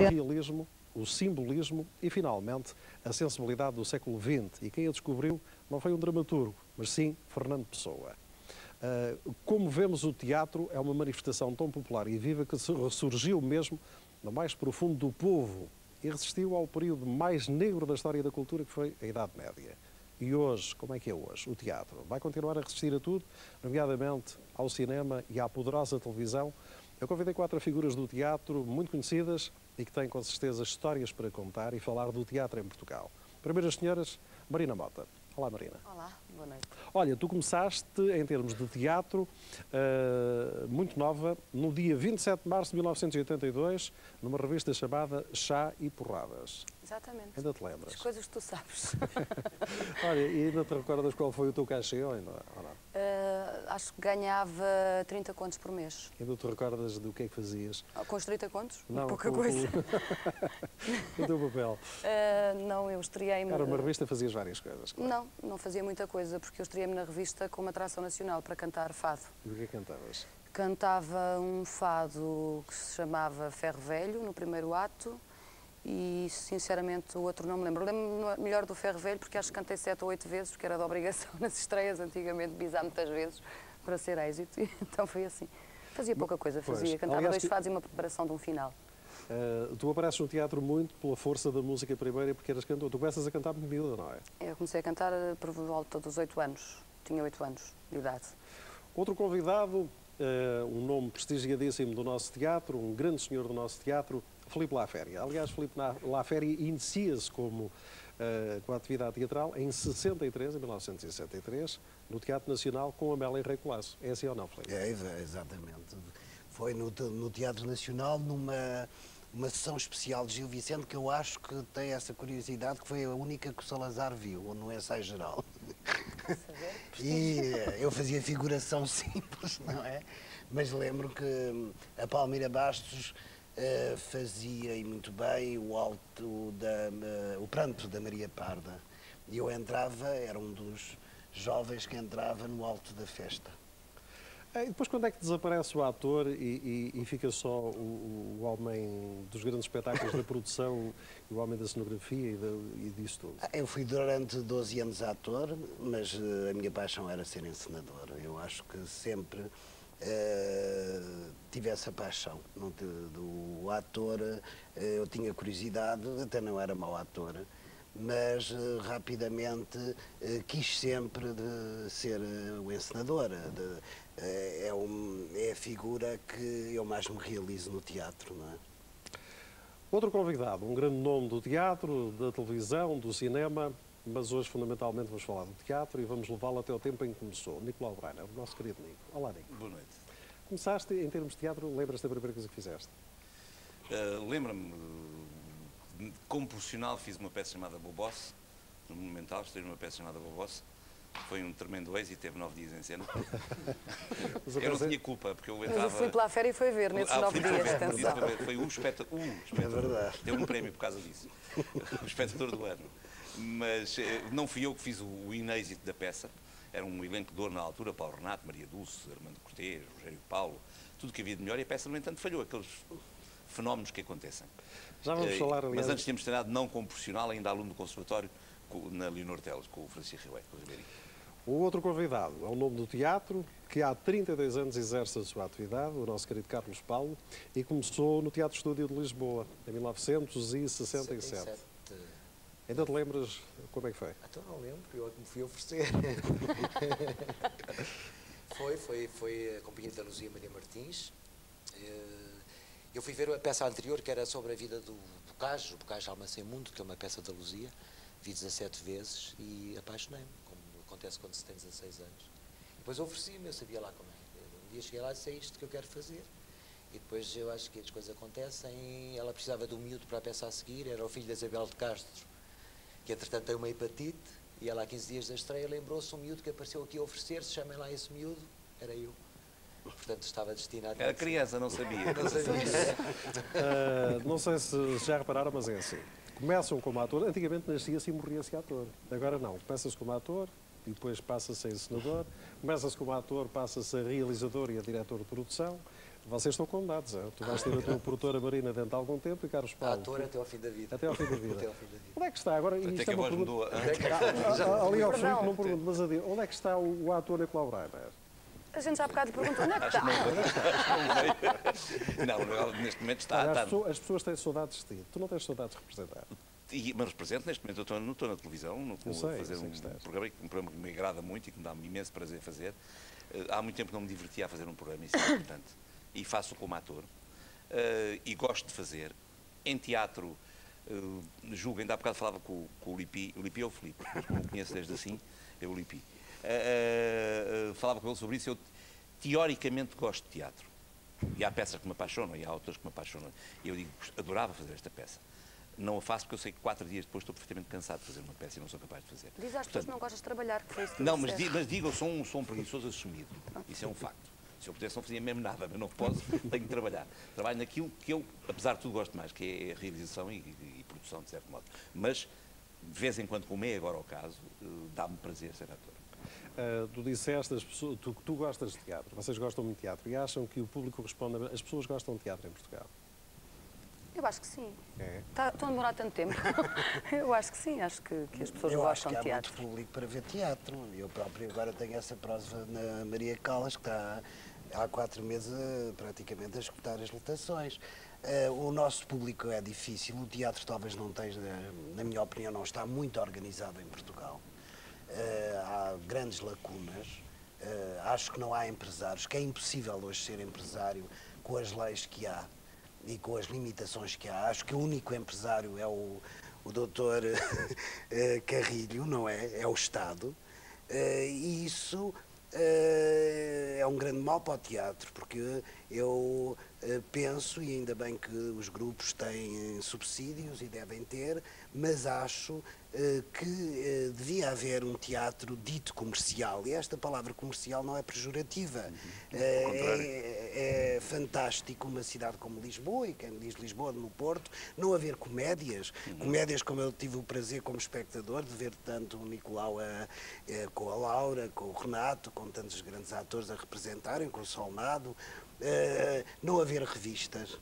realismo, o simbolismo e, finalmente, a sensibilidade do século XX. E quem a descobriu não foi um dramaturgo, mas sim Fernando Pessoa. Como vemos, o teatro é uma manifestação tão popular e viva que ressurgiu mesmo no mais profundo do povo e resistiu ao período mais negro da história da cultura, que foi a Idade Média. E hoje, como é que é hoje? O teatro vai continuar a resistir a tudo, nomeadamente ao cinema e à poderosa televisão. Eu convidei 4 figuras do teatro muito conhecidas e que têm, com certeza, histórias para contar e falar do teatro em Portugal. Primeiro as senhoras, Marina Mota. Olá, Marina. Olá, boa noite. Olha, tu começaste, em termos de teatro, muito nova, no dia 27 de março de 1982, numa revista chamada Chá e Porradas. Exatamente. Ainda te lembras? As coisas que tu sabes. Olha, e ainda te recordas qual foi o teu cachê ou não? Acho que ganhava 30 contos por mês. Ainda te recordas do que é que fazias? Com os 30 contos? Não, pouca coisa. O teu papel? Não, eu estreiei-me... Era uma revista, fazias várias coisas, claro. Não fazia muita coisa, porque eu estreiei-me na revista com uma atração nacional para cantar fado. E o que é que cantavas? Cantava um fado que se chamava Ferro Velho, no primeiro ato, e, sinceramente, o outro não me lembro. Lembro-me melhor do Ferro Velho, porque acho que cantei 7 ou 8 vezes, porque era de obrigação nas estreias, antigamente, bisar muitas vezes, para ser êxito. E, então foi assim. Fazia pouca coisa, cantava 2 fados e uma preparação de um final. Tu apareces no teatro muito pela força da música primeira, porque eras cantor. Tu começas a cantar muito miúda, não é? Eu comecei a cantar por volta dos 8 anos. Tinha 8 anos de idade. Outro convidado, um nome prestigiadíssimo do nosso teatro, um grande senhor do nosso teatro, Filipe Laférie. Aliás, Filipe Laférie inicia-se com a atividade teatral em 1963, no Teatro Nacional, com Amélia Rei Colasso. É assim ou não, Filipe? É, exatamente. Foi no Teatro Nacional, numa sessão especial de Gil Vicente, que eu acho que tem essa curiosidade, que foi a única que o Salazar viu, no ensaio geral. E eu fazia figuração simples, não é? Mas lembro que a Palmira Bastos fazia, e muito bem, o pranto da Maria Parda. E eu entrava, era um dos jovens que entrava no alto da festa. E depois, quando é que desaparece o ator e fica só o homem dos grandes espetáculos da produção, o homem da cenografia e disso tudo? Eu fui durante 12 anos ator, mas a minha paixão era ser encenador. Eu acho que sempre tive essa paixão do ator. Eu tinha curiosidade, até não era mau ator, mas rapidamente quis sempre ser o encenador. É a figura que eu mais me realizo no teatro, não é? Outro convidado, um grande nome do teatro, da televisão, do cinema, mas hoje fundamentalmente vamos falar do teatro e vamos levá-lo até o tempo em que começou. Nicolau Breiner, o nosso querido Nico. Olá, Nico. Boa noite. Começaste em termos de teatro, lembras-te da primeira coisa que fizeste? Lembro-me, como profissional, fiz uma peça chamada Bobosse, no Monumental, estive numa peça chamada Bobosse. Foi um tremendo êxito, teve 9 dias em cena. Eu não tinha culpa, porque eu entrava... Mas o Filipe Laférie foi ver nesses 9 dias, atenção. Foi o espectador. É verdade. Teve um prémio por causa disso. O espectador do ano. Mas não fui eu que fiz o inêxito da peça. Era um elenco de ouro na altura, Paulo Renato, Maria Dulce, Armando Cortês, Rogério Paulo, tudo que havia de melhor, e a peça, no entanto, falhou, aqueles fenómenos que acontecem. Já vamos falar, aliás... Mas antes tínhamos treinado não como profissional, ainda aluno do conservatório, na Leonor Teles, com o Francisco Ribeiro, com o Ribeirinho. O outro convidado é um nome do teatro, que há 32 anos exerce a sua atividade, o nosso querido Carlos Paulo, e começou no Teatro Estúdio de Lisboa, em 1967. Ainda te lembras como é que foi? Então não lembro, eu é que me fui oferecer. Foi a Companhia da Luzia Maria Martins. Eu fui ver a peça anterior, que era sobre a vida do Bocage, o Bocage Alma Sem Mundo, que é uma peça da Luzia. Vi 17 vezes e apaixonei-me, como acontece quando se tem 16 anos. Depois ofereci-me, eu sabia lá como é. Um dia cheguei lá e disse, é isto que eu quero fazer. E depois eu acho que as coisas acontecem. Ela precisava de um miúdo para a peça a seguir, era o filho da Isabel de Castro, que entretanto tem uma hepatite, e ela há 15 dias da estreia lembrou-se um miúdo que apareceu aqui a oferecer-se, chamem lá esse miúdo, era eu. Portanto, estava destinado... Era criança, não sabia. Não sabia. Não sei se já repararam, mas é assim. Começam como ator, antigamente nascia-se e morria-se ator. Agora não, começa-se como ator e depois passa-se a encenador, começa-se como ator, passa-se a realizador e a diretor de produção, Vocês estão condenados, é? Tu vais ter a tua produtora Marina dentro de algum tempo e Carlos Paulo... Ator até ao fim da vida. Até ao fim da vida. Até ao fim da vida. Onde é que está agora? Até Isto que é a uma voz pergunta... mudou. Ali ao Filipe não pergunto, mas onde é que está o ator Nicolau Breiner? A gente já há bocado perguntou onde é que está. Não, neste momento está. Olha, as pessoas têm saudades de ti. Tu não tens saudades de representar. Mas represento, neste momento eu estou na televisão, não estou a fazer um programa que me agrada muito e que me dá imenso prazer fazer. Há muito tempo que não me divertia a fazer um programa, isso é importante. E faço como ator. E gosto de fazer. Em teatro, julgo, ainda há bocado falava com o Lipi. O Lipi é o Filipe, como o conheço desde assim, é o Lipi. Falava com ele sobre isso. Eu, teoricamente, gosto de teatro. E há peças que me apaixonam, e há autores que me apaixonam. E eu digo, adorava fazer esta peça. Não a faço porque eu sei que 4 dias depois estou perfeitamente cansado de fazer uma peça e não sou capaz de fazer. Diz às pessoas que não gostas de trabalhar, que foi isso que não, mas digo, eu sou um preguiçoso assumido. Isso é um facto. Se eu pudesse não fazia mesmo nada, mas não posso, tenho que trabalhar. Trabalho naquilo que eu, apesar de tudo, gosto mais, que é a realização e produção, de certo modo. Mas, de vez em quando, como é agora o caso, dá-me prazer ser ator. Tu disseste, tu gostas de teatro, vocês gostam de teatro e acham que o público responde... As pessoas gostam de teatro em Portugal? Eu acho que sim. É. Estão a demorar tanto tempo. Eu acho que sim, acho que as pessoas gostam de teatro. Eu acho que há muito público para ver teatro. Eu próprio agora tenho essa prova na Maria Callas, que está há 4 meses praticamente a escutar as lotações. O nosso público é difícil, o teatro talvez não esteja, na minha opinião, não está muito organizado em Portugal. Há grandes lacunas. Acho que não há empresários, que é impossível hoje ser empresário com as leis que há e com as limitações que há. Acho que o único empresário é o doutor Carrilho, não é? É o Estado. E isso é um grande mal para o teatro, porque eu penso, e ainda bem que os grupos têm subsídios e devem ter, mas acho que devia haver um teatro dito comercial, e esta palavra comercial não é pejorativa. É fantástico uma cidade como Lisboa, e quem diz Lisboa no Porto, não haver comédias, comédias como eu tive o prazer como espectador de ver tanto o Nicolau com a Laura, com o Renato, com tantos grandes atores a representarem, com o Solnado, não haver revistas.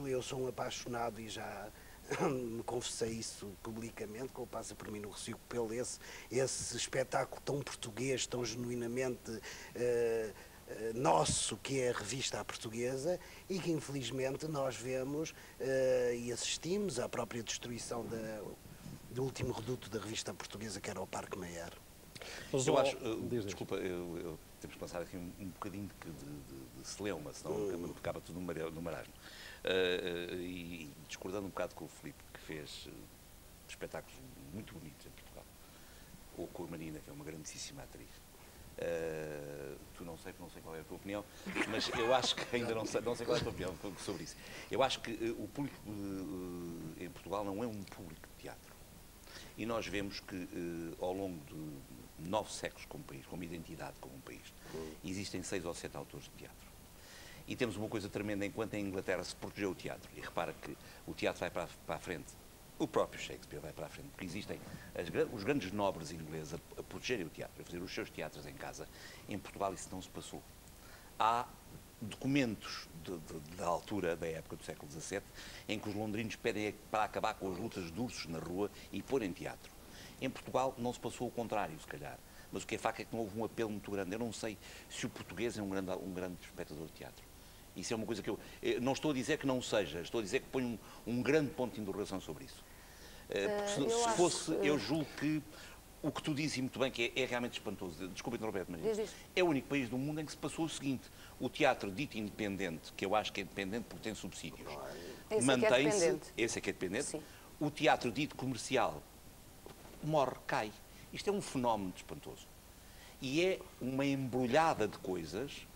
Eu sou um apaixonado e já me confessei isso publicamente, como passa por mim no Recio pelo esse espetáculo tão português, tão genuinamente nosso, que é a revista à portuguesa, e que infelizmente nós vemos e assistimos à própria destruição do último reduto da revista portuguesa, que era o Parque Meyer. Eu acho, desculpa, temos que passar aqui um bocadinho de celeuma, senão acaba tudo no marasmo. E discordando um bocado com o Filipe, que fez espetáculos muito bonitos em Portugal, ou com a Marina, que é uma grandíssima atriz. Tu não sei qual é a tua opinião, mas eu acho que ainda não sei qual é a tua opinião sobre isso. Eu acho que o público em Portugal não é um público de teatro. E nós vemos que ao longo de 9 séculos como país, como identidade como um país, existem 6 ou 7 autores de teatro. E temos uma coisa tremenda, enquanto em Inglaterra se protegeu o teatro, e repara que o teatro vai para a frente, o próprio Shakespeare vai para a frente, porque existem os grandes nobres ingleses a protegerem o teatro, a fazer os seus teatros em casa. Em Portugal isso não se passou. Há documentos da altura, da época do século XVII, em que os londrinos pedem para acabar com as lutas de ursos na rua e pôr em teatro. Em Portugal não se passou o contrário, se calhar. Mas o que é facto é que não houve um apelo muito grande. Eu não sei se o português é um grande espectador de teatro. Isso é uma coisa que eu não estou a dizer que não seja, estou a dizer que ponho um grande ponto de interrogação sobre isso. Se fosse, eu julgo que o que tu dizes e muito bem, que é realmente espantoso, desculpa interromper, mas é o único país do mundo em que se passou o seguinte: o teatro dito independente, que eu acho que é independente porque tem subsídios, mantém-se, esse é que é dependente. Sim. O teatro dito comercial morre, cai. Isto é um fenómeno espantoso. E é uma embrulhada de coisas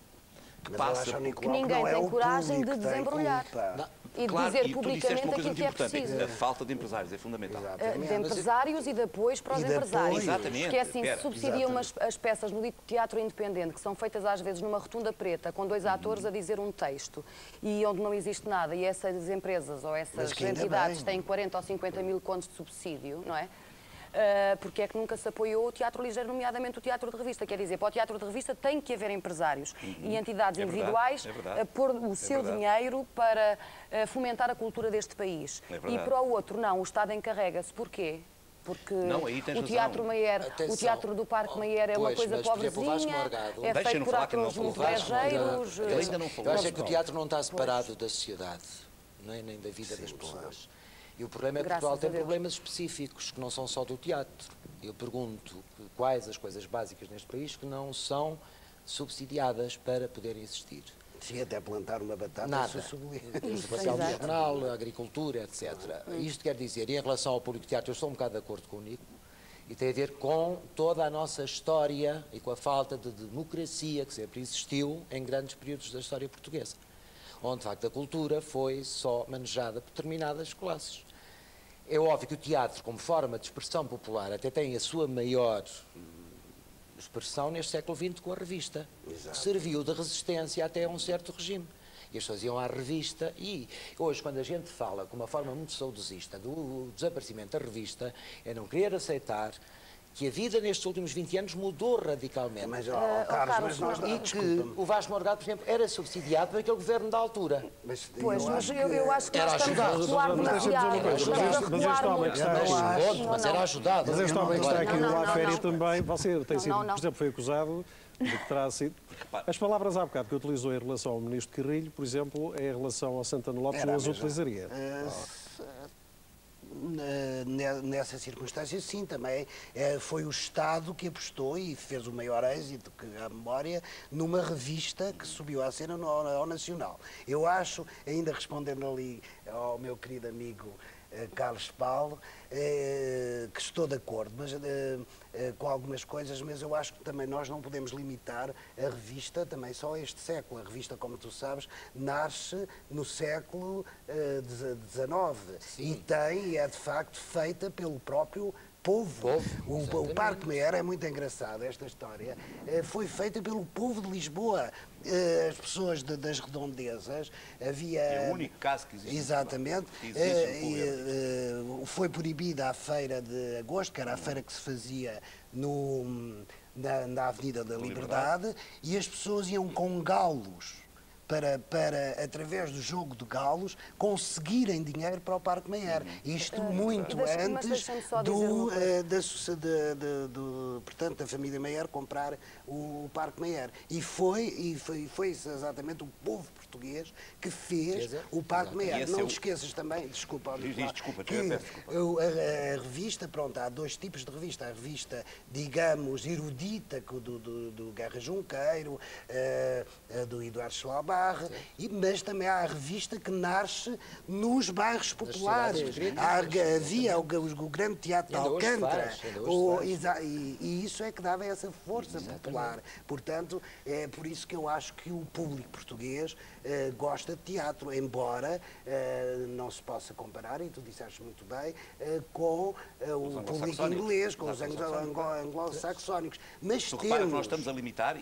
que passa... Que ninguém tem coragem de desembrulhar. E de dizer publicamente aquilo que é preciso. A falta de empresários é fundamental. De empresários e de apoios para os empresários. Exatamente. Porque assim, se subsidiam as peças no dito teatro independente, que são feitas às vezes numa rotunda preta, com 2 atores a dizer um texto, e onde não existe nada, e essas empresas ou essas entidades têm 40 ou 50 mil contos de subsídio, não é? porque é que nunca se apoiou o teatro ligeiro, nomeadamente o teatro de revista. Quer dizer, para o teatro de revista tem que haver empresários e entidades individuais a pôr o seu dinheiro para fomentar a cultura deste país. E para o outro, não, o Estado encarrega-se. Porquê? Porque não, aí tens o Teatro Maier, o Teatro do Parque Maier é uma coisa pobrezinha, é feito por atores muito brejeiros. Eu acho que o teatro não está separado da sociedade, nem da vida das pessoas. E o problema é que Portugal tem problemas específicos, que não são só do teatro. Eu pergunto quais as coisas básicas neste país que não são subsidiadas para poderem existir. Sim, até plantar uma batata. Nada. O papel do jornal, a agricultura, etc. Isto quer dizer, e em relação ao público de teatro, eu estou um bocado de acordo com o Nico, e tem a ver com toda a nossa história e com a falta de democracia que sempre existiu em grandes períodos da história portuguesa, onde, de facto, a cultura foi só manejada por determinadas classes. É óbvio que o teatro, como forma de expressão popular, até tem a sua maior expressão neste século XX com a revista. Exato. Serviu de resistência até a um certo regime. E as pessoas iam à revista e hoje, quando a gente fala com uma forma muito saudosista do desaparecimento da revista, é não querer aceitar que a vida nestes últimos 20 anos mudou radicalmente. Mas, Carlos, e que o Vasco Morgado, por exemplo, era subsidiado por aquele governo da altura. Pois, mas eu acho que nós estamos a recuar Mas era ajudado. Mas este homem que está aqui, o Laféria também, você tem sido, por exemplo, foi acusado de que terá sido... As palavras há bocado que utilizou em relação ao ministro Carrilho, por exemplo, em relação ao Santana Lopes, não as utilizaria. Nessa circunstância, sim, também foi o Estado que apostou e fez o maior êxito que a memória numa revista que subiu à cena ao Nacional. Eu acho, ainda respondendo ali ao meu querido amigo Carlos Paulo, que estou de acordo, mas com algumas coisas, mas eu acho que também nós não podemos limitar a revista também só a este século. A revista, como tu sabes, nasce no século XIX e é de facto feita pelo próprio povo. O Parque Maier é muito engraçado, esta história. Foi feita pelo povo de Lisboa. As pessoas das redondezas, havia... É o único caso que existe. Exatamente. Foi proibida a feira de agosto, que era a feira que se fazia na Avenida da Liberdade, e as pessoas iam com galos para, através do jogo de galos, conseguirem dinheiro para o Parque Maier. Isto muito antes portanto, da família Maier comprar o Parque Maier. E foi exatamente o povo português que fez o Parque Maier. Não te esqueças também, desculpa, que a revista, pronto, há dois tipos de revista. A revista, digamos, erudita, do Guerra Junqueiro, do Eduardo Schwalbach, mas também há a revista que nasce nos bairros populares. Havia o grande teatro de Alcântara, e isso é que dava essa força popular. Portanto, é por isso que eu acho que o público português gosta de teatro, embora não se possa comparar, e tu disseste muito bem, com o público inglês, com os anglo-saxónicos. Mas repara que nós estamos a limitar